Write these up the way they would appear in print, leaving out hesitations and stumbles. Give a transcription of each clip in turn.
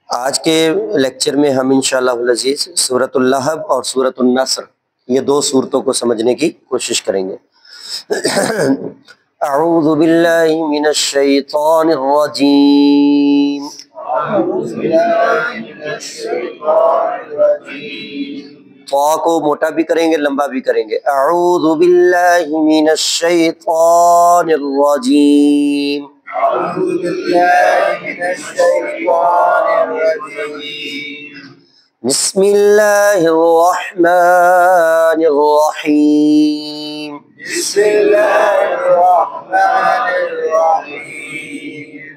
آج کے لیکچر میں ہم انشاءاللہ العزیز سورۃ اللہب اور سورۃ النصر یہ دو صورتوں کو سمجھنے کی کوشش کریں گے۔ اعوذ باللہ من الشیطان الرجیم۔ طا کو موٹا بھی کریں گے، لمبا بھی کریں گے۔ اعوذ باللہ من الشیطان الرجیم۔ بسم اللہ الرحمن الرحیم۔ بسم اللہ الرحمن الرحیم۔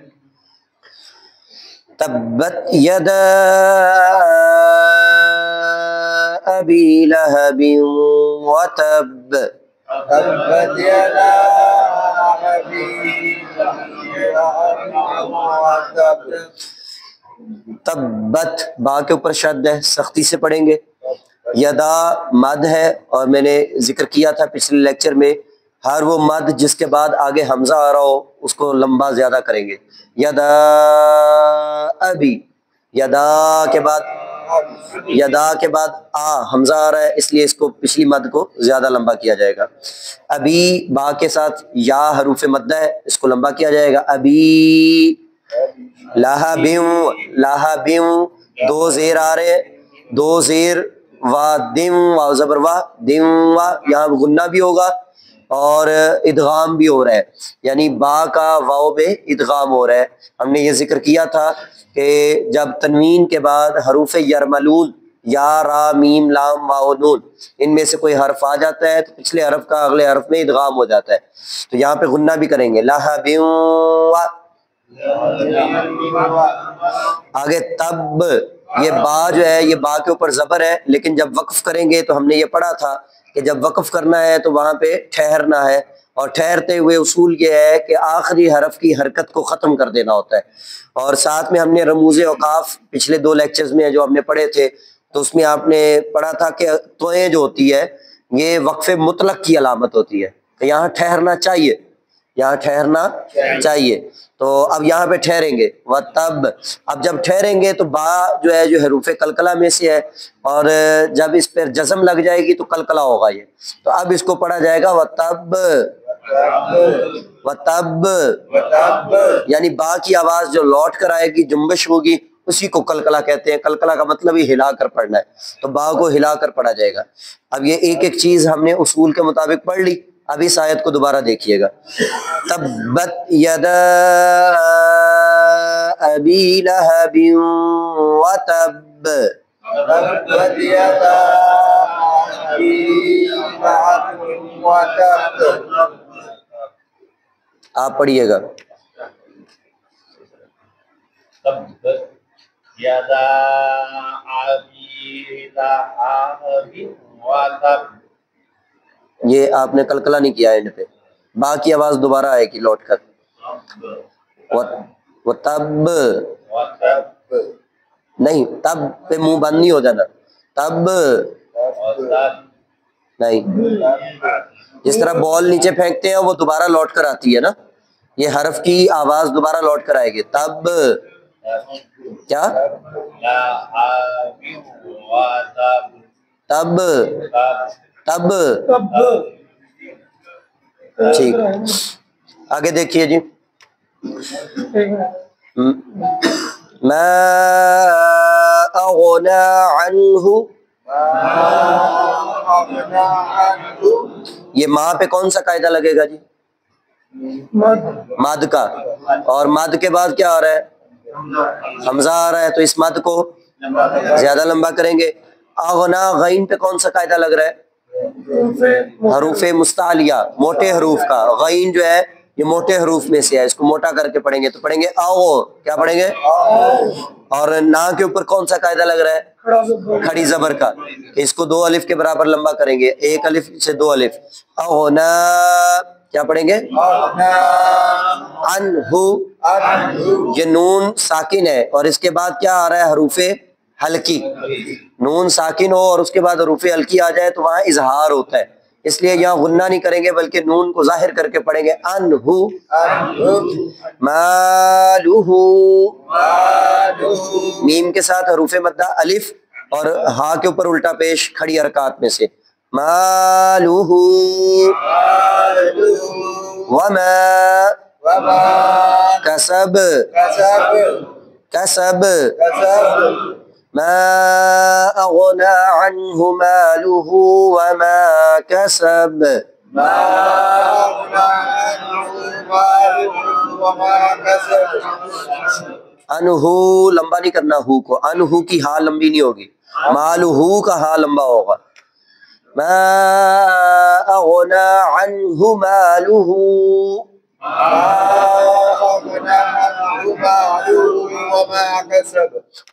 تبت یدا ابی لہب وتب۔ تبت یدا ابی لہب وتب۔ تبت با کے اوپر شد ہے، سختی سے پڑھیں گے۔ یدا مد ہے، اور میں نے ذکر کیا تھا پچھلے لیکچر میں ہر وہ مد جس کے بعد آگے حمزہ آ رہا ہو اس کو لمبا زیادہ کریں گے۔ یدا ابی، یدا کے بعد آ حمزہ آ رہا ہے، اس لیے اس کو پچھلی مد کو زیادہ لمبا کیا جائے گا۔ ابی با کے ساتھ یا حروف مدہ ہے، اس کو لمبا کیا جائے گا۔ ابی لہبیوں دو زیر آ رہے ہیں، دو زیر وا دم وا زبر وا دم وا، یہاں غنہ بھی ہوگا اور ادغام بھی ہو رہا ہے، یعنی با کا واو میں ادغام ہو رہا ہے۔ ہم نے یہ ذکر کیا تھا کہ جب تنوین کے بعد حروف یرملون یا را میم لام واو نون ان میں سے کوئی حرف آ جاتا ہے تو پچھلے حرف کا اگلے حرف میں ادغام ہو جاتا ہے، تو یہاں پہ غنہ بھی کریں گے۔ لہبیوں آگے تب، یہ با جو ہے یہ با کے اوپر زبر ہے، لیکن جب وقف کریں گے تو ہم نے یہ پڑھا تھا کہ جب وقف کرنا ہے تو وہاں پہ ٹھہرنا ہے، اور ٹھہرتے ہوئے اصول یہ ہے کہ آخری حرف کی حرکت کو ختم کر دینا ہوتا ہے۔ اور ساتھ میں ہم نے رموز اوقاف پچھلے دو لیکچرز میں جو ہم نے پڑھے تھے تو اس میں آپ نے پڑھا تھا کہ توئیں جو ہوتی ہے یہ وقف مطلق کی علامت ہوتی ہے، تو یہاں ٹھہرنا چاہیے، یہاں ٹھہرنا چاہیے، تو اب یہاں پہ ٹھہریں گے۔ وَتَب، اب جب ٹھہریں گے تو با جو ہے جو حروف قلقلہ میں سے ہے، اور جب اس پر جزم لگ جائے گی تو قلقلہ ہوگا یہ، تو اب اس کو پڑھا جائے گا وَتَب، وَتَب، یعنی با کی آواز جو لوٹ کر آئے گی، جنبش ہوگی، اسی کو قلقلہ کہتے ہیں۔ قلقلہ کا مطلب ہی ہلا کر پڑھنا ہے، تو با کو ہلا کر پڑھا جائے گا۔ اب یہ ایک ایک چیز ہم نے اصول کے مطابق پڑھ لی، اب اس آیت کو دوبارہ دیکھیے گا۔ تبت یدا ابی لہب وتب۔ تبت یدا ابی لہب وتب۔ آپ پڑھیے گا۔ تبت یدا ابی لہب وتب۔ یہ آپ نے قلقلہ نہیں کیا اینڈ پہ، با کی آواز دوبارہ آئے گی لوٹ کر۔ وتب نہیں، تب پہ منہ بند نہیں ہو جانا، تب نہیں، جس طرح بال نیچے پھینکتے ہیں وہ دوبارہ لوٹ کر آتی ہے نا، یہ حرف کی آواز دوبارہ لوٹ کر آئے گی۔ تب کیا؟ تب تب ٹھیک، آگے دیکھیے جی۔ ما اغنى عنہ، یہ ماں پہ کون سا قاعدہ لگے گا جی؟ مد کا، اور مد کے بعد کیا آ رہا ہے؟ حمزہ آ رہا ہے، تو اس مد کو زیادہ لمبا کریں گے۔ اغنا غین پہ کون سا قاعدہ لگ رہا ہے؟ حروف مستعلیہ، موٹے حروف کا، غین جو ہے یہ موٹے حروف میں سے ہے، اس کو موٹا کر کے پڑھیں گے تو پڑھیں گے او، کیا پڑھیں گے؟ اور نا کے اوپر کون سا قاعدہ لگ رہا ہے؟ کھڑی زبر کا، کہ اس کو دو الف کے برابر لمبا کریں گے، ایک الف سے دو الف۔ اغنا کیا پڑھیں گے؟ انہو، یہ نون ساکن ہے اور اس کے بعد کیا آ رہا ہے؟ حروف ہلکی۔ نون ساکن ہو اور اس کے بعد حروف ہلکی آ جائے تو وہاں اظہار ہوتا ہے، اس لیے یہاں غنہ نہیں کریں گے بلکہ نون کو ظاہر کر کے پڑھیں گے انہو مالہ، میم کے ساتھ حروف مدہ الف اور ہا کے اوپر الٹا پیش کھڑی حرکات میں سے، مالہ وما کسب کسب ما اغنى عنه ماله وما كسب انہو لمبا نہیں کرنا ہو کو، انہو کی ہا لمبی نہیں ہوگی، مالہ کا ہا لمبا ہوگا، ما اغنى عنه ماله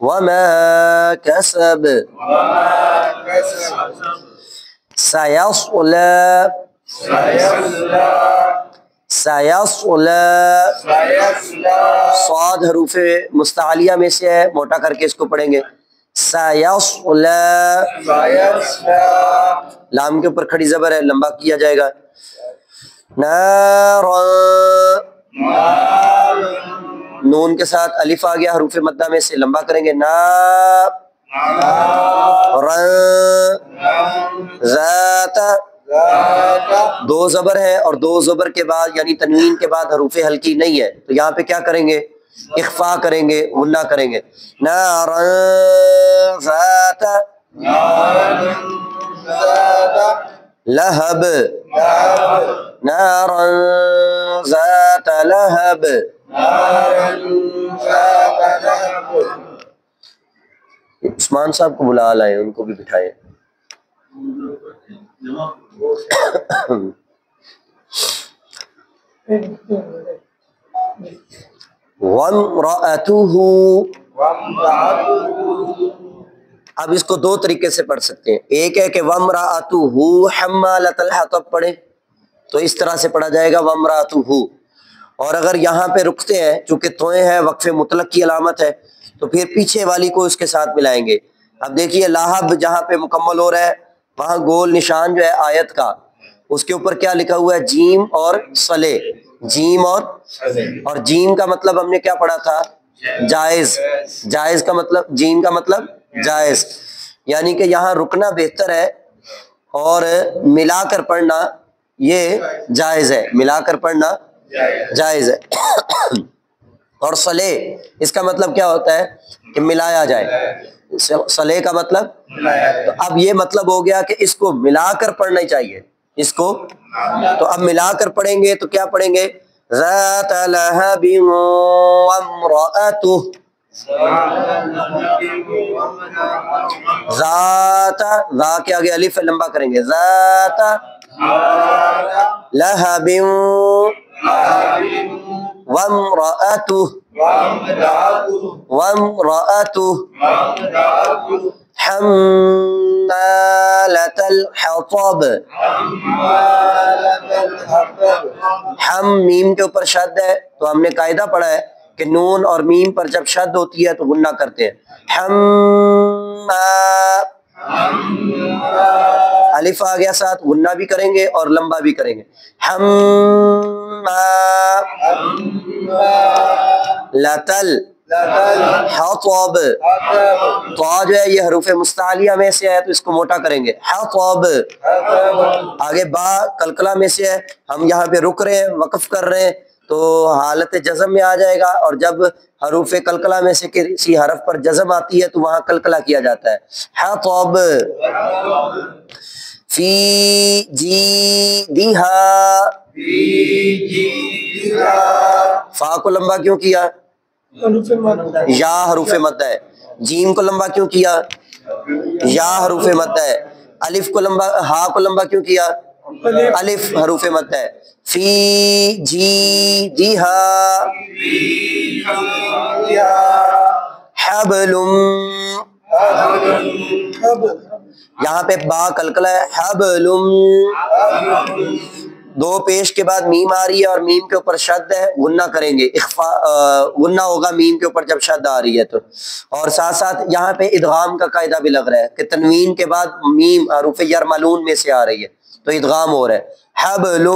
وما كسب سيصلى صاد حروف مستعلیہ میں سے ہے، موٹا کر کے اس کو پڑھیں گے سيصلى، لام کے اوپر کھڑی زبر ہے، لمبا کیا جائے گا، نارا، نون کے ساتھ الف آ گیا حروف مدہ میں سے، لمبا کریں گے نا، ذات، دو زبر ہے اور دو زبر کے بعد یعنی تنوین کے بعد حروف ہلکی نہیں ہے، تو یہاں پہ کیا کریں گے؟ اخفا کریں گے، غنہ کریں گے، نارا ذات لہب، نارا ذات لہب، عثمان صاحب کو بلا لائے، ان کو بھی بٹھائے۔ وَامْرَأَتُهُ، اب اس کو دو طریقے سے پڑھ سکتے ہیں، ایک ہے کہ وَامْرَأَتُهُ حَمَّالَةَ الْحَطَبِ پڑھیں تو اس طرح سے پڑھا جائے گا وَامْرَأَتُهُ، اور اگر یہاں پہ رکتے ہیں چونکہ توئیں ہے وقف مطلق کی علامت ہے تو پھر پیچھے والی کو اس کے ساتھ ملائیں گے۔ اب دیکھیے لاہب جہاں پہ مکمل ہو رہا ہے وہاں گول نشان جو ہے آیت کا، اس کے اوپر کیا لکھا ہوا ہے؟ جیم اور صلے، جیم اور جیم کا مطلب ہم نے کیا پڑھا تھا؟ جائز، جائز کا مطلب، جیم کا مطلب جائز، یعنی کہ یہاں رکنا بہتر ہے اور ملا کر پڑھنا یہ جائز ہے، ملا کر پڑھنا جائز ہے۔ اور صلے اس کا مطلب کیا ہوتا ہے کہ ملایا جائے، صلے کا مطلب، تو اب یہ مطلب ہو گیا کہ اس کو ملا کر پڑھنا ہی چاہیے اس کو، تو اب ملا کر پڑھیں گے تو کیا پڑھیں گے؟ ذات لہب وامرأتہ، ذات، ذا کے آگے الف لمبا کریں گے، ذات لہب وامرأتہ حمالة الحطب، ہم میم کے اوپر شد ہے تو ہم نے قاعدہ پڑھا ہے کہ نون اور میم پر جب شد ہوتی ہے تو غنہ کرتے ہیں، الف آ گیا ساتھ، غنہ بھی کریں گے اور لمبا بھی کریں گے، لتل حطب، تو جو ہے یہ حروف مستعلیہ میں سے ہے تو اس کو موٹا کریں گے، حطب، آگے با قلقلہ میں سے ہے، ہم یہاں پہ رک رہے ہیں، وقف کر رہے ہیں تو حالت جزم میں آ جائے گا، اور جب حروف قلقلہ میں سے کسی حرف پر جزم آتی ہے تو وہاں قلقلہ کیا جاتا ہے، حطب، فی جیدہا، فا کو لمبا کیوں کیا؟ یا حروف مدہ ہے، جیم کو لمبا کیوں کیا؟ یا حروف مدہ ہے، الف کو لمبا، ہا کو لمبا کیوں کیا؟ الف حروف مدہ ہے، فی جیدہا حبل، یہاں پہ با قلقلہ ہے، حبل، دو پیش کے بعد میم آ رہی ہے اور میم کے اوپر شد ہے، غنہ کریں گے، اخفا غنہ ہوگا میم کے اوپر جب شد آ رہی ہے تو، اور ساتھ ساتھ یہاں پہ ادغام کا قاعدہ بھی لگ رہا ہے کہ تنوین کے بعد میم حروف یرملون میں سے آ رہی ہے تو ادغام ہو رہا ہے. حبل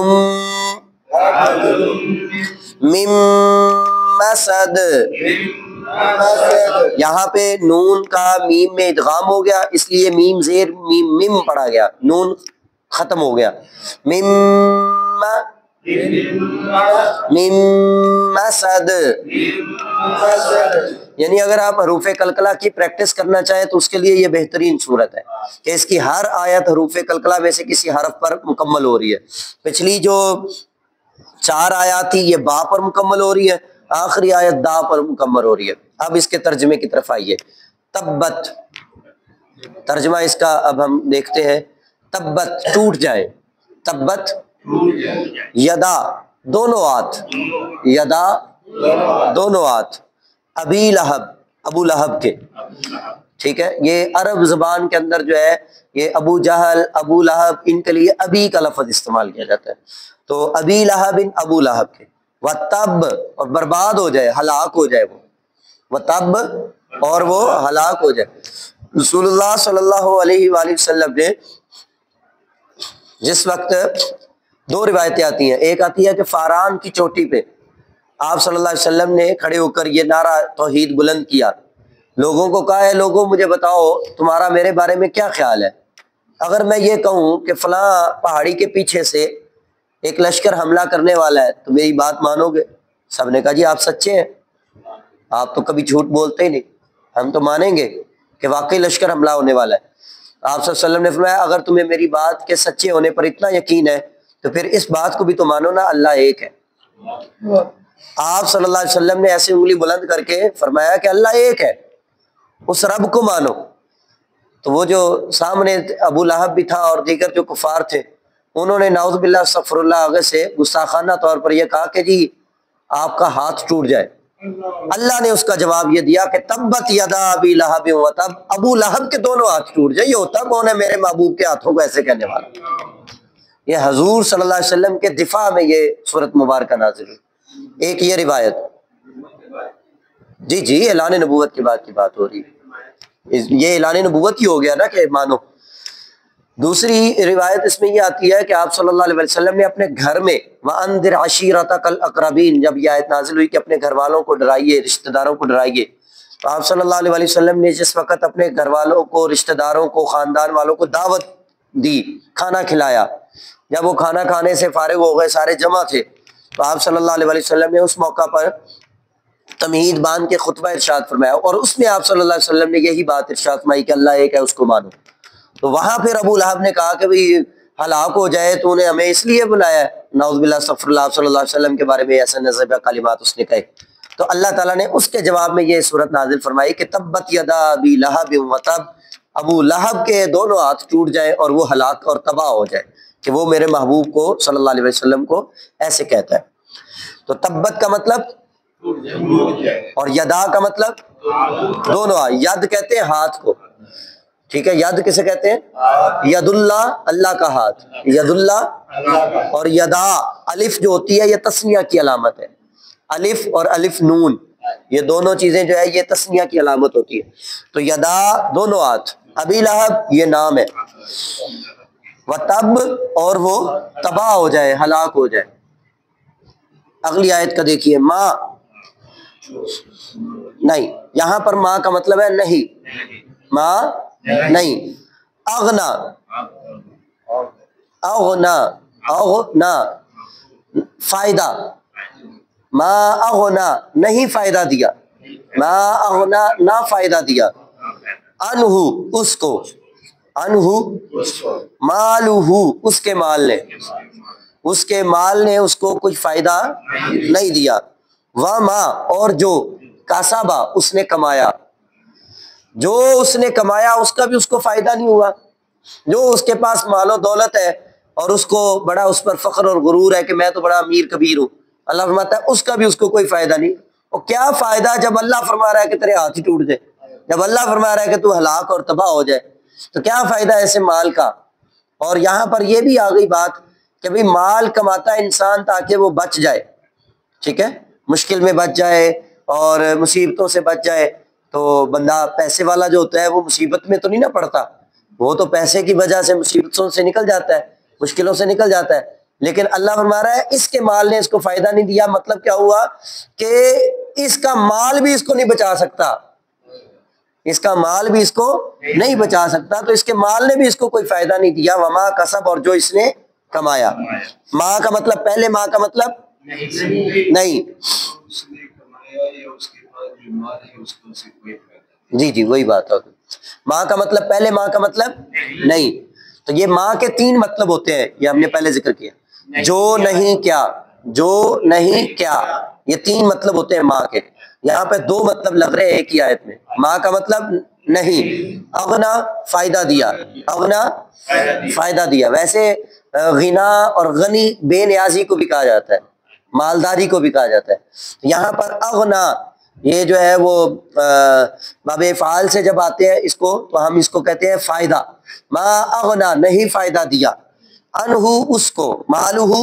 من مسد. یہاں پہ نون کا میم میں ادغام ہو گیا، اس لیے میم زیر میم مم پڑا گیا، نون ختم ہو گیا. مم مسد. یعنی اگر آپ حروف قلقلہ کی پریکٹس کرنا چاہیں تو اس کے لیے یہ بہترین صورت ہے کہ اس کی ہر آیت حروف قلقلہ میں سے کسی حرف پر مکمل ہو رہی ہے. پچھلی جو 4 آیات تھی یہ با پر مکمل ہو رہی ہے، آخری آیت دا پر مکمل ہو رہی ہے. اب اس کے ترجمے کی طرف آئیے. تبت، ترجمہ اس کا اب ہم دیکھتے ہیں. تبت ٹوٹ جائے، تبت یدا دونوں ہاتھ، یدا دونوں ہاتھ، ابی لہب ابو لہب کے. ٹھیک ہے، یہ عرب زبان کے اندر جو ہے یہ ابو جہل ابو لہب ان کے لیے ابی کا لفظ استعمال کیا جاتا ہے. تو ابی لہب ابو لہب کے. وَتَبْ اور برباد ہو جائے، ہلاک ہو جائے وہ. وَتَبْ اور وہ ہلاک ہو جائے. رسول اللہ صلی اللہ علیہ وآلہ وسلم نے جس وقت 2 روایتیں آتی ہیں، ایک آتی ہے کہ فاران کی چوٹی پہ آپ صلی اللہ علیہ وسلم نے کھڑے ہو کر یہ نعرہ توحید بلند کیا، لوگوں کو کہا ہے لوگوں مجھے بتاؤ تمہارا میرے بارے میں کیا خیال ہے، اگر میں یہ کہوں کہ فلاں پہاڑی کے پیچھے سے ایک لشکر حملہ کرنے والا ہے تو میری بات مانو گے؟ سب نے کہا جی آپ سچے ہیں، آپ تو کبھی جھوٹ بولتے ہی نہیں، ہم تو مانیں گے کہ واقعی لشکر حملہ ہونے والا ہے. آپ صلی اللہ علیہ وسلم نے فرمایا اگر تمہیں میری بات کے سچے ہونے پر اتنا یقین ہے تو پھر اس بات کو بھی تو مانو نا، اللہ ایک ہے. آپ صلی اللہ علیہ وسلم نے ایسی انگلی بلند کر کے فرمایا کہ اللہ ایک ہے، اس رب کو مانو. تو وہ جو سامنے ابو لہب بھی تھا اور دیگر جو کفار تھے انہوں نے نعوذ باللہ استغفر اللہ آگے سے گستاخانہ طور پر یہ کہا کہ جی آپ کا ہاتھ ٹوٹ جائے. اللہ نے اس کا جواب یہ دیا کہ تبت یدا ابی لہب وتب، ابو لہب کے دونوں ہاتھ ٹوٹ جائے. یہ ہوتا کون ہے میرے محبوب کے ہاتھوں کو ایسے کہنے والا؟ یہ حضور صلی اللہ علیہ وسلم کے دفاع میں یہ سورت مبارکہ نازل ہوئی. ایک یہ روایت، جی اعلان نبوت کے بعد کی بات ہو رہی ہے، یہ اعلان نبوت ہی ہو گیا نا کہ مانو. دوسری روایت اس میں یہ آتی ہے کہ آپ صلی اللہ علیہ وسلم نے اپنے گھر میں وَأَنذِرْ عَشِيرَتَكَ الْأَقْرَبِينَ جب یہ آیت نازل ہوئی کہ اپنے گھر والوں کو ڈرائیے، رشتہ داروں کو ڈرائیے، تو آپ صلی اللہ علیہ وسلم نے جس وقت اپنے گھر والوں کو، رشتہ داروں کو، خاندان والوں کو دعوت دی، کھانا کھلایا، جب وہ کھانا کھانے سے فارغ ہو گئے سارے جمع تھے تو آپ صلی اللہ علیہ وسلم نے اس موقع پر تمہید باندھ کے خطبہ ارشاد فرمایا اور اس میں آپ صلی اللہ علیہ وسلم نے یہی بات ارشاد فرمائی کہ اللہ ایک ہے اس کو مانو. تو وہاں پھر ابو لہب نے کہا کہ بھئی ہلاک ہو جائے تو نے ہمیں اس لیے بلایا ہے، نعوذ باللہ استغفر اللہ. صلی اللہ علیہ وسلم کے بارے میں ایسا نذب کلمات اس نے کہے. تو اللہ تعالیٰ نے اس کے جواب میں یہ صورت نازل فرمائی کہ تبت یدا ابی لہب وتب، ابو لہب کے دونوں ہاتھ ٹوٹ جائیں اور وہ ہلاک اور تباہ ہو جائے کہ وہ میرے محبوب کو صلی اللہ علیہ وسلم کو ایسے کہتا ہے. تو تبت کا مطلب اور یدا کا مطلب دونوں، ید کہتے ہیں ہاتھ کو، ٹھیک ہے. ید کسے کہتے ہیں؟ ید اللہ، اللہ کا ہاتھ، ید اللہ. اور یدا الف جو ہوتی ہے یہ تسنیہ کی علامت ہے، الف اور الف نون یہ دونوں چیزیں جو ہے یہ تسنیہ کی علامت ہوتی ہے. تو یدا دونوں ہاتھ، ابی لہب یہ نام ہے، وتب اور وہ تباہ ہو جائے، ہلاک ہو جائے. اگلی آیت کا دیکھیے، ماں نہیں، یہاں پر ماں کا مطلب ہے نہیں، ماں نہیں. اغنا، اغنا، اغنا فائدہ، ما اغنا نہیں فائدہ دیا، ما اغنا نہ فائدہ دیا، انہو اس کو، انہو مالہو اس کے مال نے، اس کے مال نے اس کو کچھ فائدہ نہیں دیا. وما اور جو کاسبا اس نے کمایا، جو اس نے کمایا اس کا بھی اس کو فائدہ نہیں ہوا. جو اس کے پاس مال و دولت ہے اور اس کو بڑا اس پر فخر اور غرور ہے کہ میں تو بڑا امیر کبیر ہوں، اللہ فرماتا ہے اس کا بھی اس کو کوئی فائدہ نہیں. اور کیا فائدہ جب اللہ فرما رہا ہے کہ تیرے ہاتھ ہی ٹوٹ جائے، جب اللہ فرما رہا ہے کہ تو ہلاک اور تباہ ہو جائے، تو کیا فائدہ ایسے مال کا. اور یہاں پر یہ بھی آ گئی بات کہ بھئی مال کماتا ہے انسان تاکہ وہ بچ جائے، ٹھیک ہے، مشکل میں بچ جائے اور مصیبتوں سے بچ جائے. تو بندہ پیسے والا جو ہوتا ہے وہ مصیبت میں تو نہیں نہ پڑتا، وہ تو پیسے کی وجہ سے مصیبتوں سے نکل جاتا ہے. مشکلوں سے نکل جاتا ہے. لیکن اللہ فرما رہا ہے اس کے مال نے اس کو فائدہ نہیں دیا. مطلب کیا ہوا کہ اس کا مال بھی اس کو نہیں بچا سکتا, اس کا مال بھی اس کو نہیں بچا سکتا, تو اس کے مال نے بھی اس کو کوئی فائدہ نہیں دیا. وما کسب, اور جو اس نے کمایا. ماں کا مطلب پہلے, ماں کا مطلب نہیں. جی وہی بات ہوگی. ماں کا مطلب پہلے, ماں کا مطلب نہیں. تو یہ ماں کے 3 مطلب ہوتے ہیں, یہ ہم نے پہلے ذکر کیا. جو نہیں کیا, جو نہیں کیا, یہ 3 مطلب ہوتے ہیں ماں کے. یہاں پہ 2 مطلب لگ رہے ہیں ایک ہی آیت میں. ماں کا مطلب نہیں, اغنا فائدہ دیا, اغنا فائدہ دیا. ویسے غنا اور غنی بے نیازی کو بھی کہا جاتا ہے, مالداری کو بھی کہا جاتا ہے. یہاں پر اغنا یہ جو ہے وہ باب فعال سے جب آتے ہیں اس کو, تو ہم اس کو کہتے ہیں فائدہ. ما اغنا, نہیں فائدہ دیا, انہو اس کو, مالہو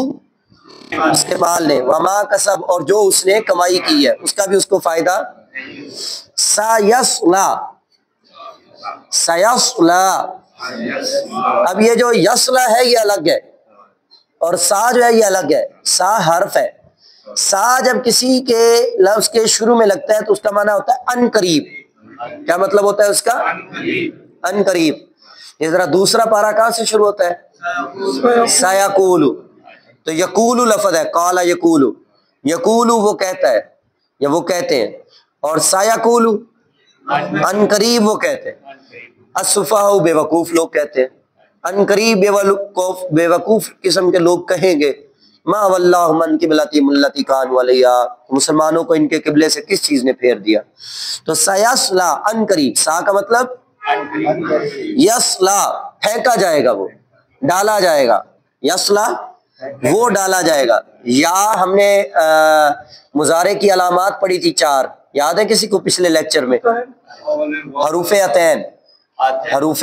اس کے مال نے, وما کسب اور جو اس نے کمائی کی ہے اس کا بھی اس کو فائدہ. سیصلا, سیصلا. اب یہ جو یصلا ہے یہ الگ ہے, اور سا جو ہے یہ الگ ہے. سا حرف ہے. سا جب کسی کے لفظ کے شروع میں لگتا ہے تو اس کا معنی ہوتا ہے ان قریب. کیا مطلب ہوتا ہے اس کا؟ ان قریب. یہ ذرا دوسرا پارا کہاں سے شروع ہوتا ہے؟ سیقولو. تو یقولو لفظ ہے, قال یقولو, یقولو وہ کہتا ہے یا وہ کہتے ہیں, اور سیقولو ان قریب وہ کہتے ہیں. السفہاء بے وقوف لوگ کہتے ہیں, ان قریب بے وقوف قسم کے لوگ کہیں گے ما واللہ من قبلتہم التی کانوا علیہا, مسلمانوں کو ان کے قبلے سے کس چیز نے پھیر دیا. تو سیصلا ان قریب, سا کا مطلب یصلا پھینکا جائے گا, وہ ڈالا جائے گا. یصلا وہ ڈالا جائے گا. یا ہم نے مضارع کی علامات پڑھی تھی 4, یاد ہے کسی کو پچھلے لیکچر میں؟ حروف عتین, حروف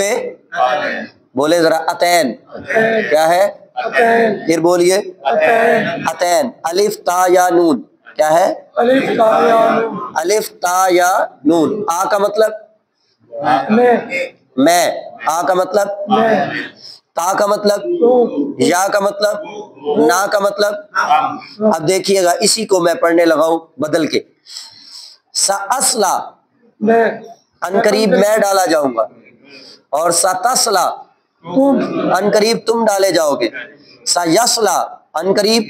بولے ذرا عتین کیا ہے؟ پھر بولیے عتین. الف تا یا نون, کیا ہے؟ الف تا یا نون. آ کا مطلب میں, آ کا مطلب تا کا مطلب یا کا مطلب نا کا مطلب. اب دیکھیے گا اسی کو میں پڑھنے لگا ہوں بدل کے. سأصلا ان قریب میں ڈالا جاؤں گا, اور ستصلا ان قریب تم ڈالے جاؤ گے. سیصلا ان قریب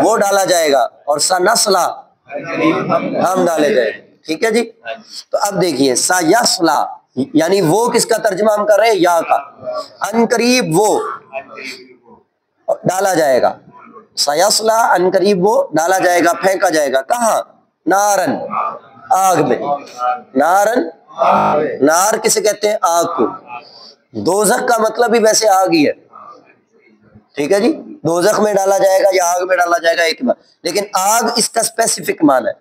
وہ ڈالا جائے گا, اور سنصلا ہم ڈالے جائیں گے. ٹھیک ہے جی. تو اب دیکھیے سیصلا یعنی وہ کس کا ترجمہ ہم کر رہے ہیں؟ یا کا. ان قریب وہ ڈالا جائے گا. سیصلا ان قریب وہ ڈالا جائے گا, پھینکا جائے گا. کہاں؟ نارن, آگ میں. نارن, نار کسے کہتے ہیں؟ آگ کو. دوزخ کا مطلب بھی ویسے آگ ہی ہے. ٹھیک ہے جی. دوزخ میں ڈالا جائے گا یا آگ میں ڈالا جائے گا ایک بات, لیکن آگ اس کا اسپیسیفک معنی ہے,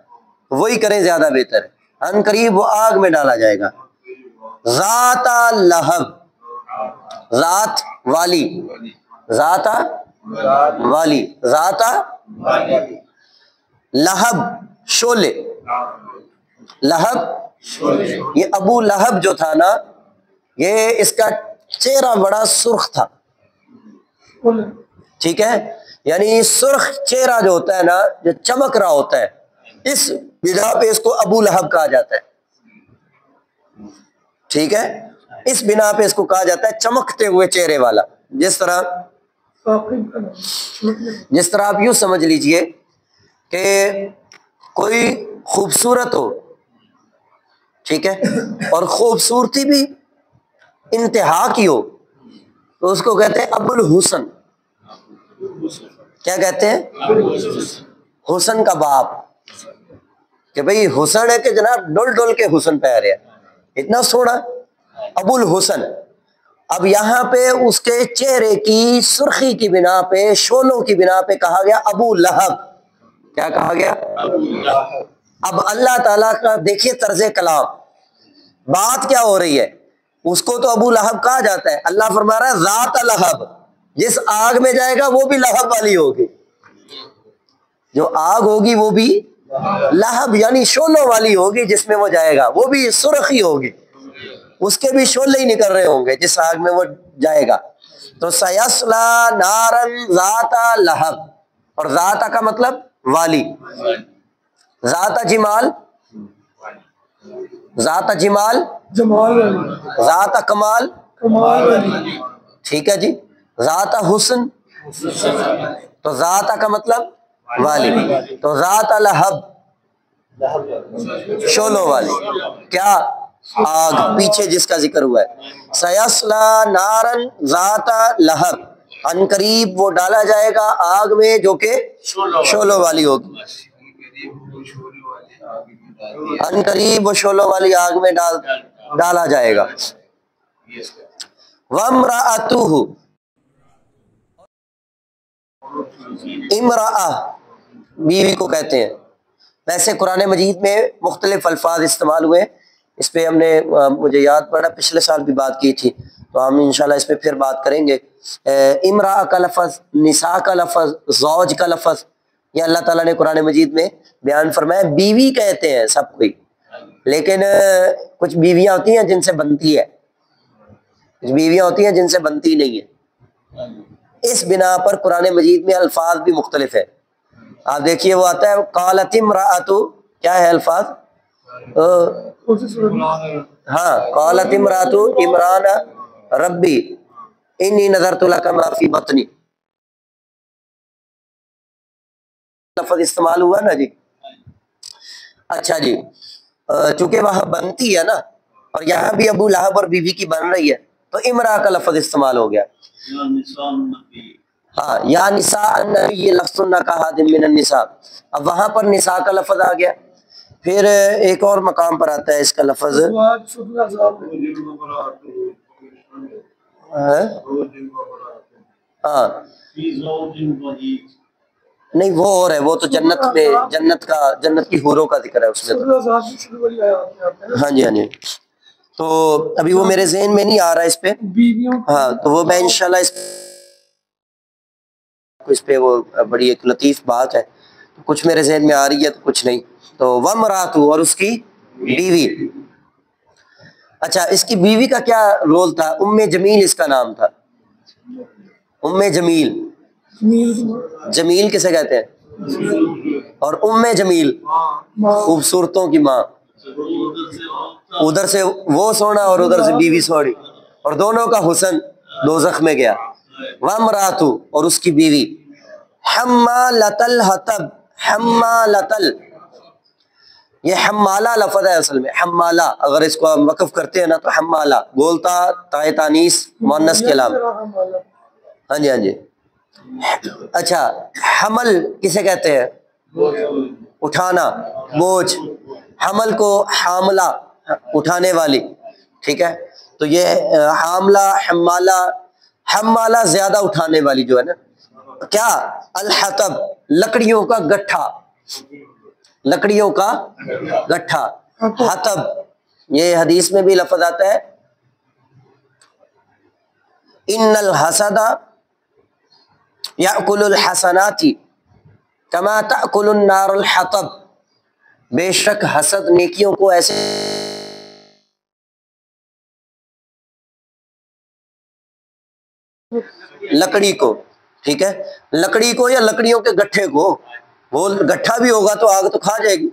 وہی کریں زیادہ بہتر ہے. ان قریب وہ آگ میں ڈالا جائے گا. ذات لہب, ذات والی, ذات والی, ذات لہب شولے. لہب یہ ابو لہب جو تھا نا, یہ اس کا چہرہ بڑا سرخ تھا. ٹھیک ہے, یعنی سرخ چہرہ جو ہوتا ہے نا, جو چمک رہا ہوتا ہے, اس بنا پہ اس کو ابو لہب کہا جاتا ہے. ٹھیک ہے, اس بنا پہ اس کو کہا جاتا ہے چمکتے ہوئے چہرے والا. جس طرح آپ یوں سمجھ لیجئے کہ کوئی خوبصورت ہو, ٹھیک ہے, اور خوبصورتی بھی انتہا کی ہو, تو اس کو کہتے ہیں ابو الحسن. کیا کہتے ہیں؟ حسن کا باپ. کہ بھئی حسن ہے کہ جناب ڈول ڈول کے حسن پہ رہے, اتنا سونا ابو الحسن. اب یہاں پہ اس کے چہرے کی سرخی کی بنا پہ, شولوں کی بنا پہ کہا گیا ابو لہب. کیا کہا گیا؟ اب اللہ تعالیٰ کا دیکھیے طرز کلام, بات کیا ہو رہی ہے, اس کو تو ابو لہب کہا جاتا ہے. اللہ فرما رہا ہے ذات لہب, جس آگ میں جائے گا وہ بھی لہب والی ہوگی. جو آگ ہوگی وہ بھی لہب یعنی شولوں والی ہوگی, جس میں وہ جائے گا وہ بھی سرخی ہوگی, اس کے بھی شولے ہی نکل رہے ہوں گے جس آگ میں وہ جائے گا. تو سیصلا نارن ذات لہب، اور ذات کا مطلب والی، ذات جمال، ذات جمال جمال ذات کمال، کمال ٹھیک ہے جی، ذات حسن، تو ذات کا مطلب والی، تو ذات لہب شولوں والی، کیا آگ، پیچھے جس کا ذکر ہوا ہے، سیصلا نارن ذات لہب، ان قریب وہ ڈالا جائے گا آگ میں جو کہ شولوں والی ہوگی، ان قریب وہ شولوں والی آگ میں ڈالا جائے گا۔ وامرأتہ، امرأہ بیوی کو کہتے ہیں۔ ویسے قرآن مجید میں مختلف الفاظ استعمال ہوئے، اس پہ ہم نے مجھے یاد پڑا پچھلے سال بھی بات کی تھی، تو ہم انشاءاللہ اس پہ پھر بات کریں گے۔ امرأہ کا لفظ، نساء کا لفظ، زوج کا لفظ، یہ اللہ تعالیٰ نے قرآن مجید میں بیان فرمایا۔ بیوی کہتے ہیں سب کوئی، لیکن کچھ بیویاں ہوتی ہیں جن سے بنتی ہے، کچھ بیویاں ہوتی ہیں جن سے بنتی نہیں ہے، اس بنا پر قرآن مجید میں الفاظ بھی مختلف ہے۔ آپ دیکھیے وہ آتا ہے قالت امرأۃ، کیا ہے الفاظ؟ ہاں، قالت امرأۃ عمران ربی انی نذرت لک ما فی بطنی، لفظ استعمال ہوا نا جی۔ اچھا جی، چونکہ وہاں بنتی ہے نا، اور یہاں بھی ابو لہب اور بیوی کی بن رہی ہے، تو امرأ کا لفظ استعمال ہو گیا۔ ہاں، یا نساء النبی لستن کاحد من النساء، اب وہاں پر نساء کا لفظ آ گیا۔ پھر ایک اور مقام پر آتا ہے اس کا لفظ، ہاں نہیں وہ اور ہے، وہ تو جنت میں، جنت کی حوروں کا ذکر ہے اس میں تو۔ ہاں جی ہاں جی، تو ابھی وہ میرے ذہن میں نہیں آ رہا اس پہ، ہاں تو وہ میں انشاءاللہ اس پہ وہ بڑی ایک لطیف بات ہے، کچھ میرے ذہن میں آ رہی ہے تو کچھ نہیں۔ تو وامرأتہ، اور اس کی بیوی۔ اچھا، اس کی بیوی کا کیا رول تھا؟ ام جمیل اس کا نام تھا، ام جمیل، جمیل کسے کہتے ہیں؟ اور ام جمیل خوبصورتوں کی ماں، ادھر سے وہ سونا اور ادھر سے بیوی سوڑی، اور دونوں کا حسن دوزخ میں گیا۔ وامرأتہ، اور اس کی بیوی، حمالۃ الحطب، حمالۃ، یہ حمالہ لفظ ہے اصل میں، حمالہ اگر اس کو ہم وقف کرتے ہیں نا تو حمالہ، بولتا تائے تانیث مؤنث کے علام، ہاں جی ہاں جی۔ اچھا، حمل کسے کہتے ہیں؟ اٹھانا، بوجھ، حمل کو حاملہ، اٹھانے والی، ٹھیک ہے۔ تو یہ حاملہ، حمالہ، حمالہ زیادہ اٹھانے والی جو ہے نا، کیا؟ الحطب، لکڑیوں کا گٹھا، لکڑیوں کا گٹھا، حطب، یہ حدیث میں بھی لفظ آتا ہے، ان الحسد یأکل الحسنات کما تأکل النار الحطب، بے شک حسد نیکیوں کو ایسے لکڑی کو، ٹھیک ہے، لکڑی کو یا لکڑیوں کے گٹھے کو، وہ گٹھا بھی ہوگا تو آگ تو کھا جائے گی،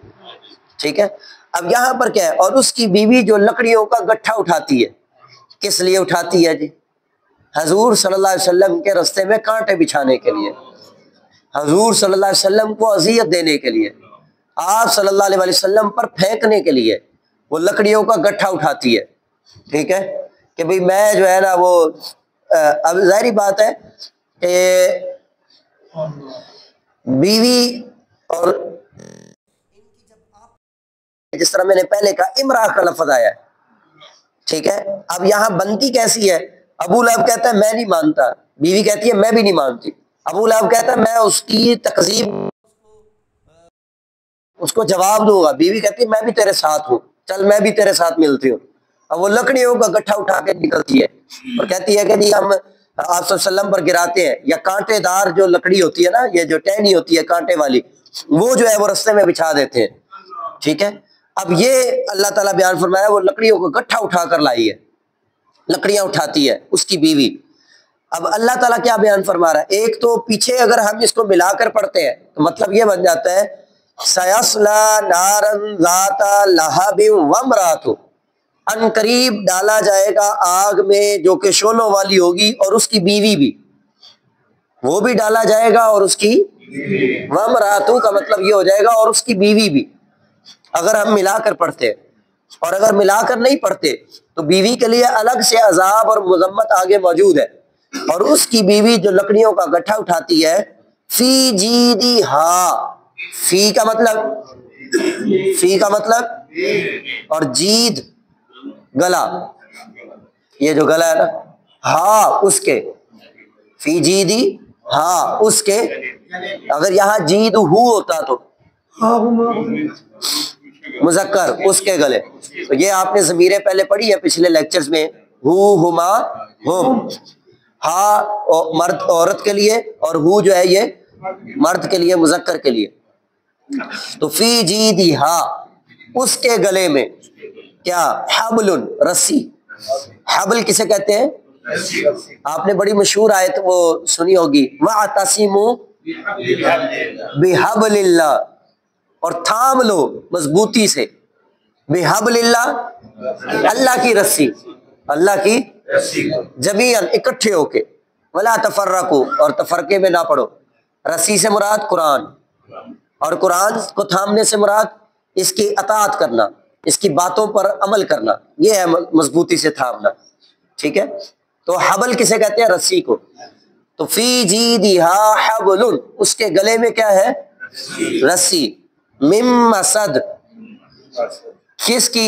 ٹھیک ہے۔ اب یہاں پر کیا ہے؟ اور اس کی بیوی جو لکڑیوں کا گٹھا اٹھاتی ہے، کس لیے اٹھاتی ہے جی؟ حضور صلی اللہ علیہ وسلم کے راستے میں کانٹے بچھانے کے لیے، حضور صلی اللہ علیہ وسلم کو اذیت دینے کے لیے، آپ صلی اللہ علیہ وسلم پر پھینکنے کے لیے وہ لکڑیوں کا گٹھا اٹھاتی ہے، ٹھیک ہے، کہ بھئی میں جو ہے نا وہ اب ظاہری بات ہے کہ بیوی، اور جس طرح میں نے پہلے کہا امرأہ کا لفظ آیا ہے، ٹھیک ہے۔ اب یہاں بنتی کیسی ہے؟ ابو لہب کہتا ہے میں نہیں مانتا، بیوی کہتی ہے میں بھی نہیں مانتی، ابو لہب کہتا ہے میں اس کی تکذیب، اس کو جواب دوں گا، بیوی کہتی ہے میں بھی تیرے ساتھ ہوں، چل میں بھی تیرے ساتھ ملتی ہوں۔ اب وہ لکڑیوں کا گٹھا اٹھا کے نکلتی ہے اور کہتی ہے کہ جی ہم آپ صلی اللہ علیہ وسلم پر گراتے ہیں، یا کانٹے دار جو لکڑی ہوتی ہے نا، یہ جو ٹہنی ہوتی ہے کانٹے والی، وہ جو ہے وہ رستے میں بچھا دیتے ہیں، ٹھیک ہے۔ اب یہ اللہ تعالیٰ بیان فرمایا وہ لکڑیوں کو گٹھا اٹھا کر لائی ہے، لکڑیاں اٹھاتی ہے اس کی بیوی۔ اب اللہ تعالیٰ کیا بیان فرما رہا ہے؟ ایک تو پیچھے اگر ہم اس کو ملا کر پڑھتے ہیں تو مطلب یہ بن جاتا ہے سیصلی نارا ذات لہب وامرأتہ، ان قریب ڈالا جائے گا آگ میں جو کہ شعلوں والی ہوگی، اور اس کی بیوی بھی، وہ بھی ڈالا جائے گا، اور اس کی وامرأتہ کا مطلب یہ ہو جائے گا اور اس کی بیوی بھی، اگر ہم ملا کر پڑھتے ہیں۔ اور اگر ملا کر نہیں پڑھتے تو بیوی کے لیے الگ سے عذاب اور مذمت آگے موجود ہے، اور اس کی بیوی جو لکڑیوں کا گٹھا اٹھاتی ہے، فی جیدہا، فی کا مطلب اور جید گلا، یہ جو گلا ہے نا، ہاں اس کے، فی جیدی ہاں اس کے، اگر یہاں جید ہو ہوتا تو مذکر اس کے گلے، تو یہ آپ نے ضمیریں پہلے پڑھی ہے پچھلے لیکچرز میں، ہو ہما ہم، ہاں مرد عورت کے لیے، اور ہو جو ہے یہ مرد کے لیے، مذکر کے لیے۔ تو فی جیدہا، اس کے گلے میں کیا، حبل، رسی۔ حبل کسے کہتے ہیں؟ آپ نے بڑی مشہور آیت وہ سنی ہوگی، وَاعْتَصِمُوا بِحَبْلِ اللَّهِ، اور تھام لو مضبوطی سے، بِحَبْلِ اللَّهِ، اللہ کی رسی، اللہ کی جمیعاً اکٹھے ہو کے، وَلَا تَفَرَّقُوا، اور تفرقے میں نہ پڑو۔ رسی سے مراد قرآن، اور قرآن کو تھامنے سے مراد اس کی اطاعت کرنا، اس کی باتوں پر عمل کرنا، یہ ہے مضبوطی سے تھامنا، ٹھیک ہے؟ تو حبل کسے کہتے ہیں؟ رسی کو۔ تو فی جیدہا حبل، اس کے گلے میں کیا ہے؟ رسی، من مسد، کس کی؟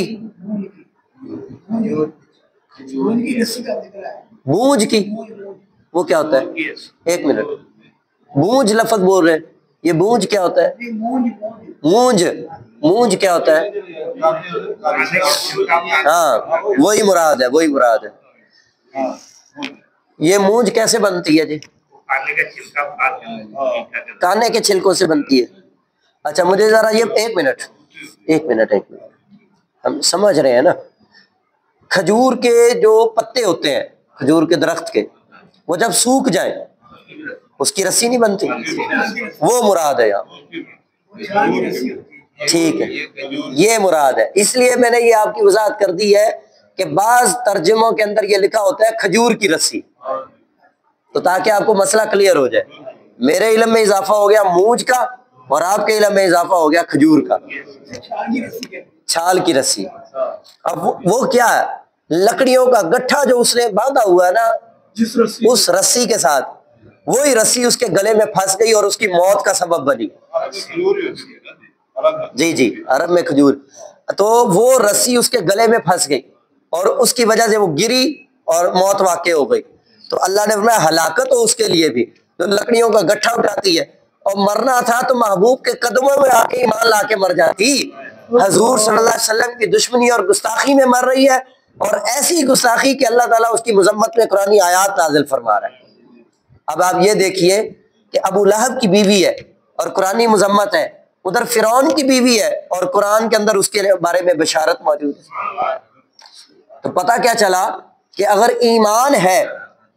بونج کی۔ وہ کیا ہوتا ہے؟ ایک منٹ، بونج لفظ بول رہے ہیں، یہ بونج کیا ہوتا ہے؟ مونج، مونج کیا ہوتا ہے؟ ہاں وہی مراد ہے، وہی مراد ہے۔ یہ مونج کیسے بنتی ہے جی؟ کانے کے چھلکوں سے بنتی ہے۔ اچھا مجھے ذرا یہ ایک منٹ ہم سمجھ رہے ہیں نا، کھجور کے جو پتے ہوتے ہیں کھجور کے درخت کے، وہ جب سوکھ جائیں اس کی رسی نہیں بنتی، وہ مراد ہے یہاں، ٹھیک ہے، یہ مراد ہے۔ اس لیے میں نے یہ آپ کی وضاحت کر دی ہے کہ بعض ترجموں کے اندر یہ لکھا ہوتا ہے کھجور کی رسی، تو تاکہ آپ کو مسئلہ کلیئر ہو جائے۔ میرے علم میں اضافہ ہو گیا مونج کا، اور آپ کے علم میں اضافہ ہو گیا کھجور کا، چھال کی رسی۔ اب وہ کیا ہے؟ لکڑیوں کا گٹھا جو اس نے باندھا ہوا ہے نا اس رسی کے ساتھ، وہی رسی اس کے گلے میں پھنس گئی اور اس کی موت کا سبب بنی۔ جی عرب میں کھجور، تو وہ رسی اس کے گلے میں پھنس گئی اور اس کی وجہ سے وہ گری اور موت واقع ہو گئی۔ تو اللہ نے فرمایا ہلاکت ہو اس کے لیے بھی جو لکڑیوں کا گٹھا اٹھاتی ہے، اور مرنا تھا تو محبوب کے قدموں میں آ کے ایمان لا کے مر جاتی۔ حضور صلی اللہ علیہ وسلم کی دشمنی اور گستاخی میں مر رہی ہے، اور ایسی گستاخی کہ اللہ تعالیٰ اس کی مذمت میں قرآن آیات نازل فرما رہا ہے۔ اب آپ یہ دیکھیے کہ ابو لہب کی بیوی ہے اور قرآنی مذمت ہے، ادھر فرعون کی بیوی ہے اور قرآن کے اندر اس کے بارے میں بشارت موجود ہے۔ تو پتہ کیا چلا کہ اگر ایمان ہے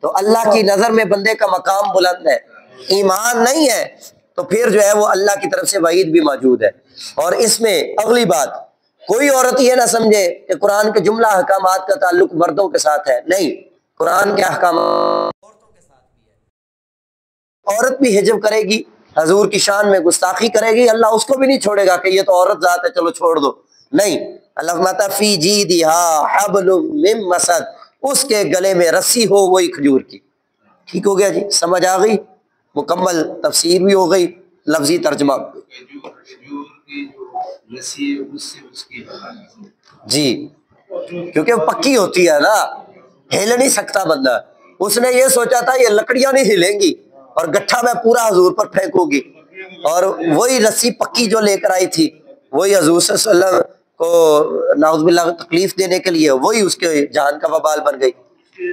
تو اللہ کی نظر میں بندے کا مقام بلند ہے، ایمان نہیں ہے تو پھر جو ہے وہ اللہ کی طرف سے وعید بھی موجود ہے۔ اور اس میں اگلی بات، کوئی عورت یہ نہ سمجھے کہ قرآن کے جملہ احکامات کا تعلق مردوں کے ساتھ ہے، نہیں، قرآن کے احکامات عورتوں کے ساتھ بھی ہے۔ عورت بھی حجب کرے گی، حضور کی شان میں گستاخی کرے گی، اللہ اس کو بھی نہیں چھوڑے گا کہ یہ تو عورت ذات ہے چلو چھوڑ دو، نہیں، اللہ فرماتا فی جیدہا حبل من مسد، اس کے گلے میں رسی ہو وہی کھجور کی۔ ٹھیک ہو گیا جی، سمجھ آ گئی، مکمل تفسیر بھی ہو گئی، لفظی ترجمہ جی، کیونکہ وہ پکی ہوتی ہے نا، ہل نہیں سکتا بندہ۔ اس نے یہ سوچا تھا یہ لکڑیاں نہیں ہلیں گی اور گٹھا میں پورا حضور پر پھینکوں گی، اور وہی رسی پکی جو لے کر آئی تھی وہی حضور صلی اللہ علیہ وسلم کو نعوذ باللہ تکلیف دینے کے لیے وہی اس کے جان کا وبال بن گئی۔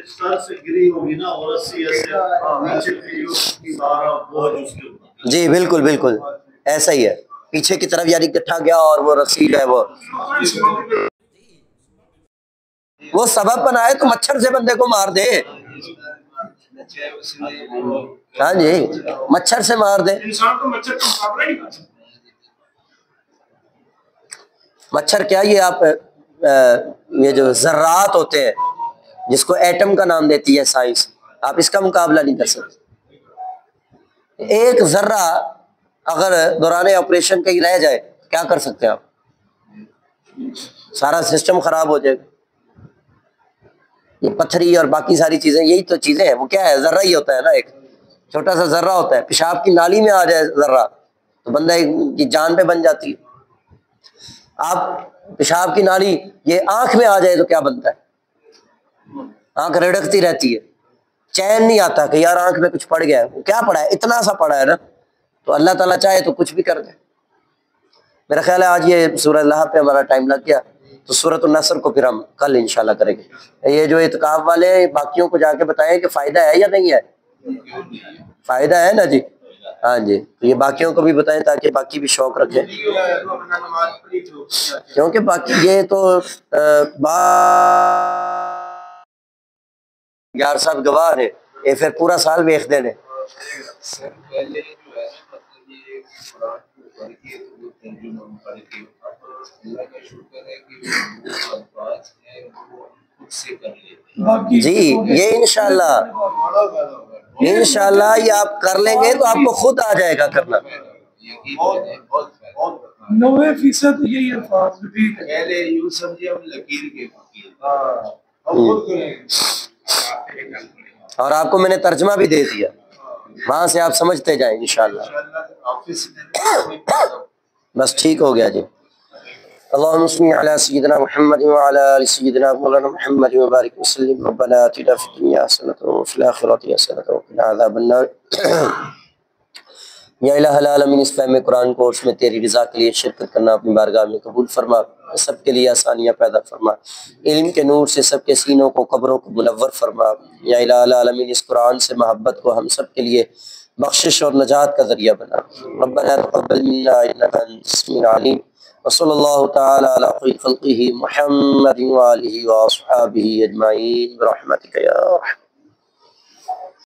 سر سے گری ہوگی نا، اور رسی ایسے نیچے گری ہوگی، بہت اس کے اوپر۔ جی بالکل بالکل ایسا ہی ہے، پیچھے کی طرف یعنی گٹھا گیا اور وہ رسی جو ہے وہ سبب بنائے تو مچھر سے بندے کو مار دے۔ ہاں جی مچھر سے مار دیں. انسان تو مچھر کا مقابلہ نہیں کر سکتا. مچھر کیا یہ آپ یہ جو ذرات ہوتے ہیں جس کو ایٹم کا نام دیتی ہے سائنس, آپ اس کا مقابلہ نہیں کر سکتے. ایک ذرہ اگر دوران آپریشن کہیں رہ جائے کیا کر سکتے ہیں آپ؟ سارا سسٹم خراب ہو جائے گا. یہ پتھری اور باقی ساری چیزیں یہی تو چیزیں ہیں. وہ کیا ہے؟ ذرہ ہی ہوتا ہے نا, ایک چھوٹا سا ذرہ ہوتا ہے. پیشاب کی نالی میں آ جائے ذرہ تو بندہ کی جان پہ بن جاتی ہے. آپ پیشاب کی نالی یہ آنکھ میں آ جائے تو کیا بنتا ہے؟ آنکھ رڑکتی رہتی ہے, چین نہیں آتا کہ یار آنکھ میں کچھ پڑ گیا ہے. وہ کیا پڑا ہے؟ اتنا سا پڑا ہے نا. تو اللہ تعالیٰ چاہے تو کچھ بھی کر دے. میرا خیال ہے آج یہ سورہ اللہ پہ ہمارا ٹائم لگ گیا, تو سورۃ النصر کو پھر ہم کل انشاءاللہ کریں گے. یہ جو اعتکاف والے باقیوں کو جا کے بتائیں کہ فائدہ ہے یا نہیں ہے. فائدہ ہے نا جی. ہاں جی, تو یہ باقیوں کو بھی بتائیں تاکہ باقی بھی شوق رکھیں, کیونکہ باقی یہ تو یار صاحب گواہ نے یہ پھر پورا سال ویخ دینے. جی یہ انشاءاللہ یہ آپ کر لیں گے تو آپ کو خود آ جائے گا کرنا. 90% یہی الفاظ ٹھیک ہے. پہلے یوں سمجھے ہم لکیر کے اور آپ کو میں نے ترجمہ بھی دے دیا, وہاں سے آپ سمجھتے جائیں انشاءاللہ. بس ٹھیک ہو گیا جی. اللهم صل على سيدنا محمد وعلى ال سيدنا مولانا محمد وبارك وسلم. ربنا آتنا في الدنيا حسنة وفي الآخرة حسنة وقنا عذاب النار. یا الہ العالمین, اس فہم قرآن کورس میں تیری رضا کے لیے شرکت کرنا اپنی بارگاہ میں قبول فرما. سب کے لیے آسانیاں پیدا فرما. علم کے نور سے سب کے سینوں کو قبروں کو منور فرما. یا الہ العالمین, اس قرآن سے محبت کو ہم سب کے لیے بخشش اور نجات کا ذریعہ بنا. ربنا تقبل منا انک انت السمیع العلیم. وصلی اللہ تعالی علی خیر خلقہ محمد وآلہ واصحابہ اجمعین برحمتک یا ارحم.